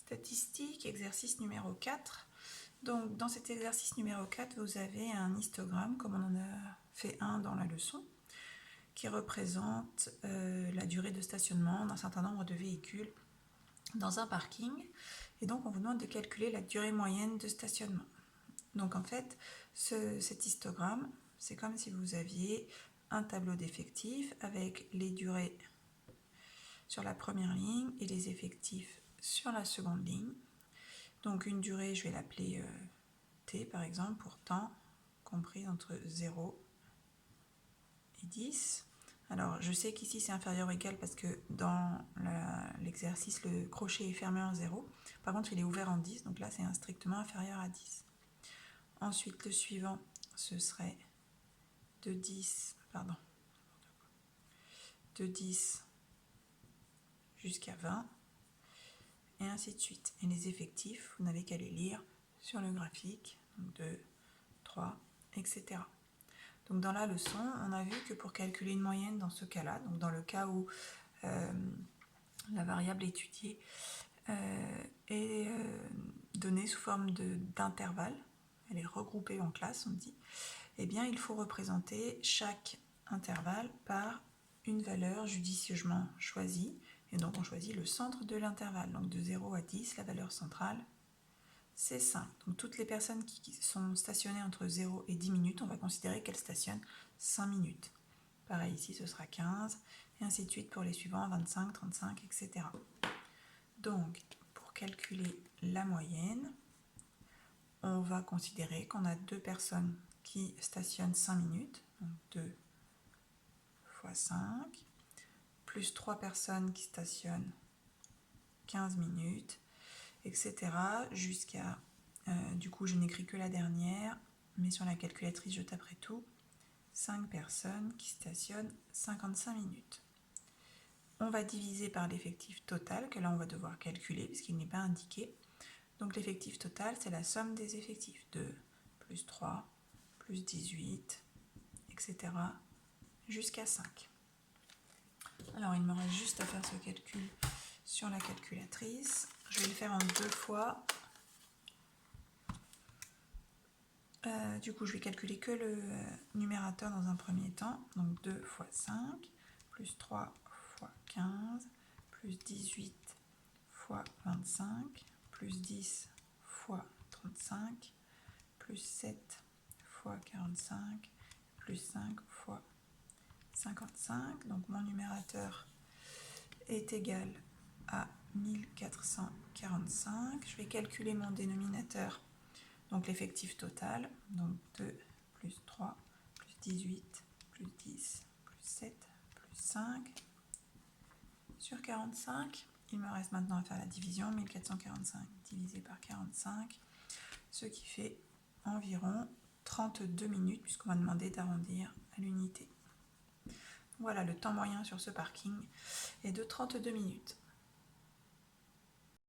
Statistique, exercice numéro 4. Donc dans cet exercice numéro 4, vous avez un histogramme, comme on en a fait un dans la leçon, qui représente la durée de stationnement d'un certain nombre de véhicules dans un parking. Et donc on vous demande de calculer la durée moyenne de stationnement. Donc en fait, cet histogramme, c'est comme si vous aviez un tableau d'effectifs avec les durées sur la première ligne et les effectifs sur la seconde ligne. Donc une durée, je vais l'appeler T par exemple, pour temps compris entre 0 et 10. Alors je sais qu'ici c'est inférieur ou égal parce que dans l'exercice le crochet est fermé en 0. Par contre il est ouvert en 10, donc là c'est strictement inférieur à 10. Ensuite le suivant ce serait de 10 jusqu'à 20 et ainsi de suite. Et les effectifs, vous n'avez qu'à les lire sur le graphique, donc 2, 3, etc. Donc dans la leçon, on a vu que pour calculer une moyenne dans ce cas-là, donc dans le cas où la variable étudiée est donnée sous forme d'intervalle, elle est regroupée en classes, on dit, eh bien il faut représenter chaque intervalle par une valeur judicieusement choisie, et donc on choisit le centre de l'intervalle, donc de 0 à 10, la valeur centrale c'est 5. Donc toutes les personnes qui sont stationnées entre 0 et 10 minutes, on va considérer qu'elles stationnent 5 minutes. Pareil ici ce sera 15, et ainsi de suite pour les suivants, 25, 35, etc. Donc pour calculer la moyenne, on va considérer qu'on a 2 personnes qui stationnent 5 minutes, donc 2 fois 5, plus 3 personnes qui stationnent 15 minutes, etc. jusqu'à, du coup je n'écris que la dernière, mais sur la calculatrice je taperai tout, 5 personnes qui stationnent 55 minutes. On va diviser par l'effectif total, que là on va devoir calculer puisqu'il n'est pas indiqué. Donc l'effectif total c'est la somme des effectifs, 2 plus 3 plus 18, etc. jusqu'à 5. Alors il me reste juste à faire ce calcul sur la calculatrice. Je vais le faire en 2 fois. Du coup, je vais calculer que le numérateur dans un premier temps. Donc 2 fois 5, plus 3 fois 15, plus 18 fois 25, plus 10 fois 35, plus 7 fois 45, plus 5 fois 55. Donc mon numérateur est égal à 1445. Je vais calculer mon dénominateur. Donc l'effectif total, donc 2 plus 3 plus 18 plus 10 plus 7 plus 5 sur 45. Il me reste maintenant à faire la division, 1445 divisé par 45, ce qui fait environ 32 minutes puisqu'on m'a demandé d'arrondir à l'unité. Voilà, le temps moyen sur ce parking est de 32 minutes.